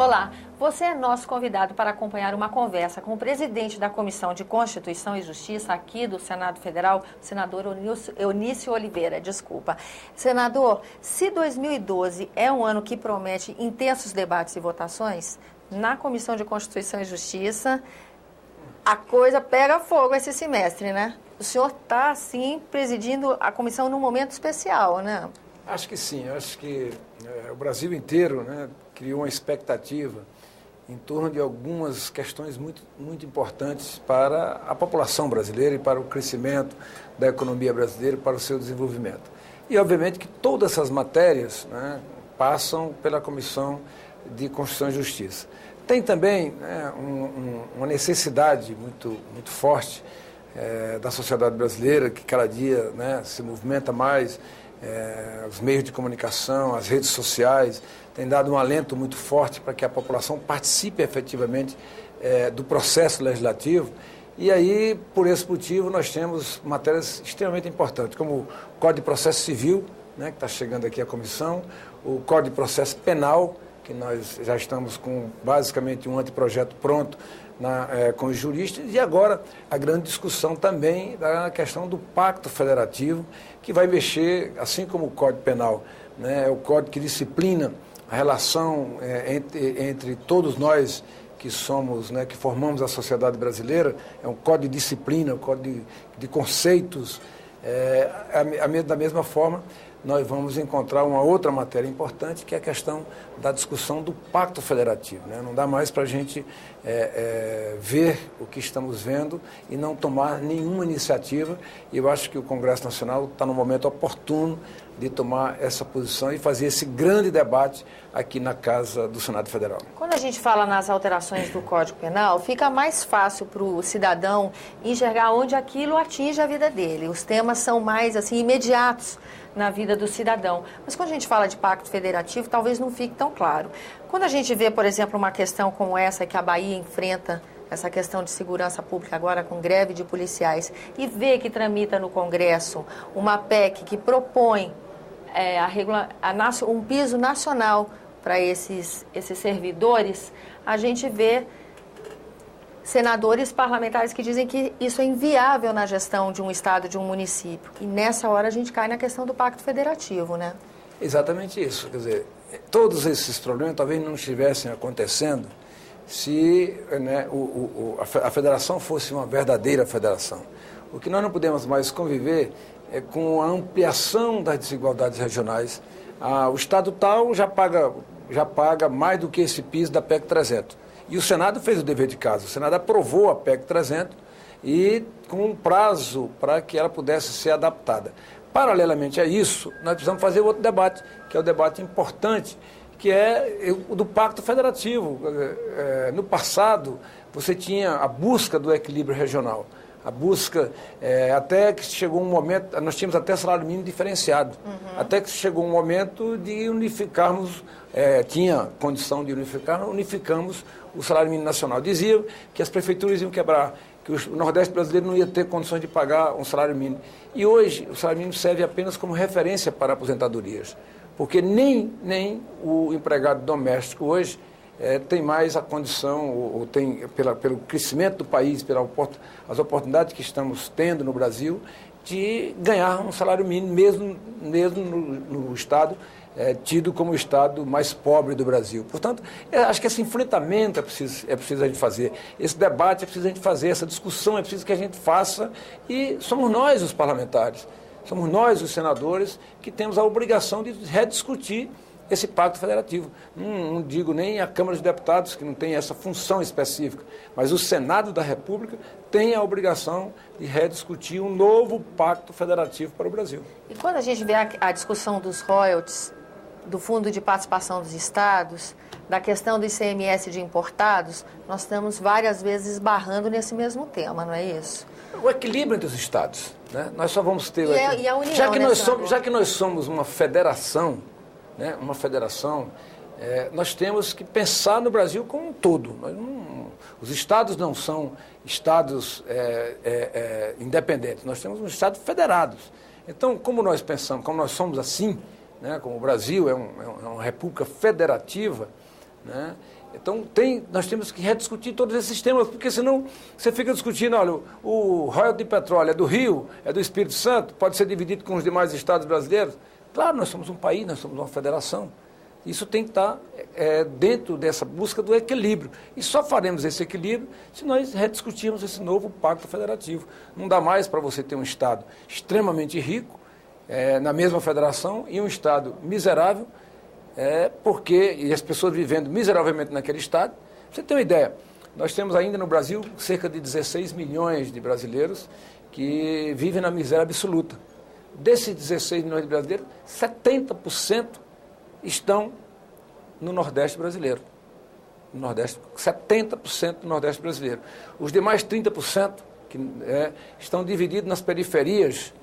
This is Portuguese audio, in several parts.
Olá, você é nosso convidado para acompanhar uma conversa com o presidente da Comissão de Constituição e Justiça aqui do Senado Federal, o senador Eunício Oliveira. Senador, se 2012 é um ano que promete intensos debates e votações, na Comissão de Constituição e Justiça, a coisa pega fogo esse semestre, né? O senhor está, assim, presidindo a comissão num momento especial, né? Acho que sim, acho que o Brasil inteiro, né, criou uma expectativa em torno de algumas questões muito importantes para a população brasileira e para o crescimento da economia brasileira, para o seu desenvolvimento. E, obviamente, que todas essas matérias, né, passam pela Comissão de Constituição e Justiça. Tem também, né, uma necessidade muito forte da sociedade brasileira, que cada dia, né, se movimenta mais. Os meios de comunicação, as redes sociais, têm dado um alento muito forte para que a população participe efetivamente do processo legislativo. E aí, por esse motivo, nós temos matérias extremamente importantes, como o Código de Processo Civil, né, que está chegando aqui à comissão, o Código de Processo Penal, que nós já estamos com basicamente um anteprojeto pronto com os juristas, e agora a grande discussão também da questão do Pacto Federativo, que vai mexer, assim como o Código Penal, né, é o código que disciplina a relação entre todos nós que somos, né, que formamos a sociedade brasileira, é um código de disciplina, um código de conceitos. Da mesma forma, nós vamos encontrar uma outra matéria importante, que é a questão da discussão do Pacto Federativo, né? Não dá mais para a gente ver o que estamos vendo e não tomar nenhuma iniciativa. E eu acho que o Congresso Nacional está no momento oportuno de tomar essa posição e fazer esse grande debate aqui na Casa do Senado Federal. Quando a gente fala nas alterações do Código Penal, fica mais fácil para o cidadão enxergar onde aquilo atinge a vida dele. Os temas são mais assim imediatos na vida do cidadão. Mas quando a gente fala de pacto federativo, talvez não fique tão claro. Quando a gente vê, por exemplo, uma questão como essa que a Bahia enfrenta, essa questão de segurança pública agora com greve de policiais, e vê que tramita no Congresso uma PEC que propõe um piso nacional para esses servidores, a gente vê senadores parlamentares que dizem que isso é inviável na gestão de um estado, de um município. E nessa hora a gente cai na questão do pacto federativo, né? Exatamente isso. Quer dizer, todos esses problemas talvez não estivessem acontecendo se, né, a federação fosse uma verdadeira federação. O que nós não podemos mais conviver é com a ampliação das desigualdades regionais. O estado tal já paga mais do que esse piso da PEC 300. E o Senado fez o dever de casa. O Senado aprovou a PEC 300 e com um prazo para que ela pudesse ser adaptada. Paralelamente a isso, nós precisamos fazer outro debate, que é o debate importante, que é o do Pacto Federativo. No passado, você tinha a busca do equilíbrio regional. A busca, até que chegou um momento, nós tínhamos até salário mínimo diferenciado, até que chegou um momento de unificarmos, tinha condição de unificamos o salário mínimo nacional. Diziam que as prefeituras iam quebrar, que o Nordeste brasileiro não ia ter condições de pagar um salário mínimo. E hoje o salário mínimo serve apenas como referência para aposentadorias, porque nem o empregado doméstico hoje tem mais a condição, ou tem, pelo crescimento do país, pelas oportunidades que estamos tendo no Brasil, de ganhar um salário mínimo, mesmo no Estado, tido como o Estado mais pobre do Brasil. Portanto, acho que esse enfrentamento é preciso a gente fazer, esse debate é preciso a gente fazer, essa discussão é preciso que a gente faça, e somos nós os parlamentares, somos nós os senadores que temos a obrigação de rediscutir esse pacto federativo. Não digo nem a Câmara dos Deputados, que não tem essa função específica, mas o Senado da República tem a obrigação de rediscutir um novo pacto federativo para o Brasil. E quando a gente vê a discussão dos royalties, do Fundo de Participação dos Estados, da questão do ICMS de importados, nós estamos várias vezes esbarrando nesse mesmo tema, não é isso? O equilíbrio entre os estados, né? Nós só vamos ter... E a união, já que nós somos uma federação, né, nós temos que pensar no Brasil como um todo. Os estados não são estados independentes, nós temos um estado federados. Então, como nós pensamos, como nós somos assim, né, como o Brasil é uma república federativa, né, Então, nós temos que rediscutir todos esses temas, porque senão você fica discutindo, olha, o royalty de petróleo é do Rio, é do Espírito Santo, pode ser dividido com os demais estados brasileiros. Claro, nós somos um país, nós somos uma federação. Isso tem que estar dentro dessa busca do equilíbrio. E só faremos esse equilíbrio se nós rediscutirmos esse novo pacto federativo. Não dá mais para você ter um estado extremamente rico, na mesma federação, e um estado miserável, e as pessoas vivendo miseravelmente naquele estado. Pra você ter uma ideia, nós temos ainda no Brasil cerca de 16 milhões de brasileiros que vivem na miséria absoluta. Desses 16 milhões de brasileiros, 70% estão no Nordeste brasileiro. No Nordeste, 70% do Nordeste brasileiro. Os demais 30% estão divididos nas periferias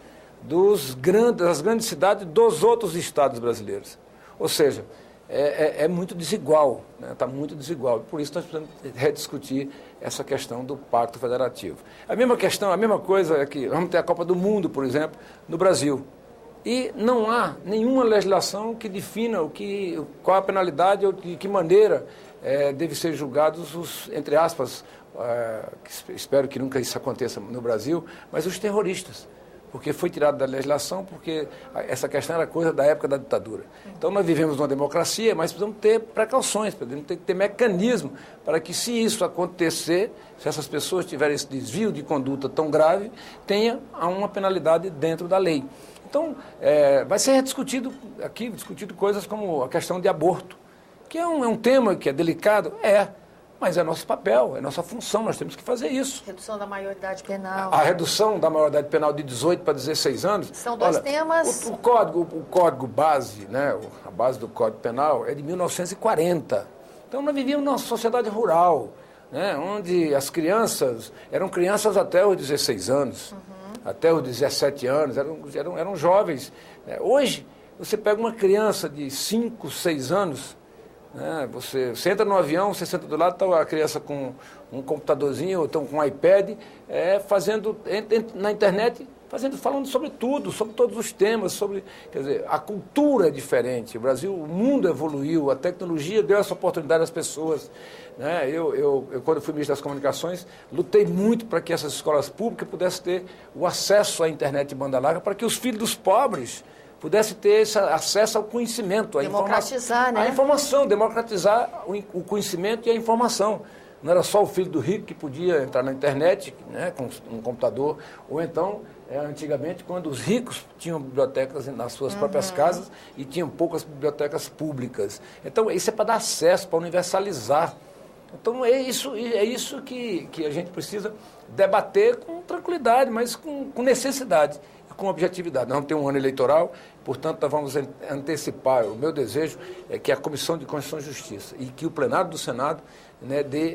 das grandes cidades dos outros estados brasileiros. Ou seja, é muito desigual, está muito desigual. Por isso nós precisamos rediscutir essa questão do Pacto Federativo. A mesma questão, a mesma coisa é que vamos ter a Copa do Mundo, por exemplo, no Brasil. E não há nenhuma legislação que defina qual a penalidade ou de que maneira devem ser julgados os, entre aspas, espero que nunca isso aconteça no Brasil, mas os terroristas. Porque foi tirado da legislação, porque essa questão era coisa da época da ditadura. Então nós vivemos numa democracia, mas precisamos ter precauções, precisamos ter mecanismo para que, se isso acontecer, se essas pessoas tiverem esse desvio de conduta tão grave, tenha uma penalidade dentro da lei. Então, vai ser discutido coisas como a questão de aborto, que é um tema que é delicado, mas é nosso papel, é nossa função, nós temos que fazer isso. Redução da maioridade penal. A redução da maioridade penal de 18 para 16 anos. São dois temas. O código base, a base do Código Penal é de 1940. Então nós vivíamos numa sociedade rural, onde as crianças eram crianças até os 16 anos, até os 17 anos, eram jovens. Hoje, você pega uma criança de 5, 6 anos, você entra no avião, você senta do lado, está a criança com um computadorzinho, ou então com um iPad, na internet, falando sobre tudo, sobre todos os temas, quer dizer, a cultura é diferente. O Brasil, o mundo evoluiu, a tecnologia deu essa oportunidade às pessoas. Eu, quando fui ministro das Comunicações, lutei muito para que essas escolas públicas pudessem ter o acesso à internet de banda larga, para que os filhos dos pobres pudesse ter esse acesso ao conhecimento, democratizar, a informação, democratizar o conhecimento e a informação. Não era só o filho do rico que podia entrar na internet, com um computador, ou então, antigamente, quando os ricos tinham bibliotecas nas suas próprias casas e tinham poucas bibliotecas públicas. Então, isso é para dar acesso, para universalizar. Então, é isso que a gente precisa debater com tranquilidade, mas com necessidade. Com objetividade. Nós vamos ter um ano eleitoral, portanto, nós vamos antecipar. O meu desejo é que a Comissão de Constituição e Justiça e que o plenário do Senado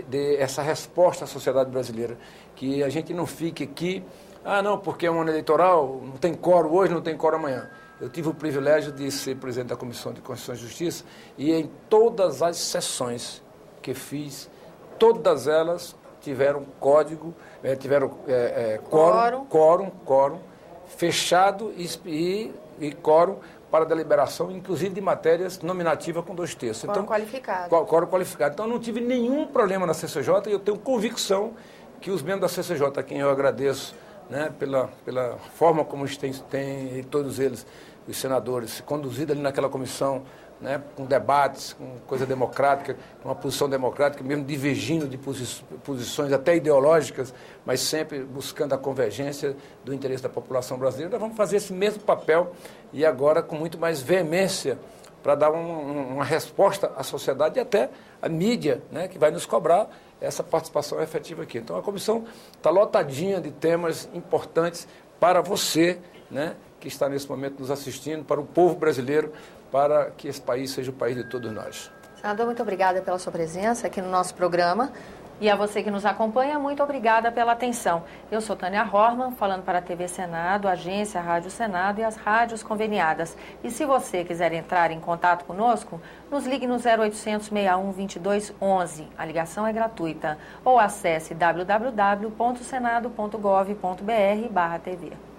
dê essa resposta à sociedade brasileira, que a gente não fique aqui, não, porque é um ano eleitoral, não tem quórum hoje, não tem quórum amanhã. Eu tive o privilégio de ser presidente da Comissão de Constituição e Justiça e em todas as sessões que fiz, todas elas tiveram quórum, fechado e quórum para deliberação, inclusive de matérias nominativas com 2/3. Quórum qualificado. Quórum qualificado. Então, não tive nenhum problema na CCJ e eu tenho convicção que os membros da CCJ, a quem eu agradeço pela forma como têm todos eles, os senadores, conduzido ali naquela comissão, com debates, com coisa democrática, com uma posição democrática, mesmo divergindo de posições até ideológicas, mas sempre buscando a convergência do interesse da população brasileira. Nós vamos fazer esse mesmo papel e agora com muito mais veemência para dar uma resposta à sociedade e até à mídia, que vai nos cobrar essa participação efetiva aqui. Então a comissão está lotadinha de temas importantes para você, que está nesse momento nos assistindo, para o povo brasileiro, para que esse país seja o país de todos nós. Senador, muito obrigada pela sua presença aqui no nosso programa. E a você que nos acompanha, muito obrigada pela atenção. Eu sou Tânia Horman, falando para a TV Senado, agência Rádio Senado e as rádios conveniadas. E se você quiser entrar em contato conosco, nos ligue no 0800 61 22 11. A ligação é gratuita. Ou acesse www.senado.gov.br/TV.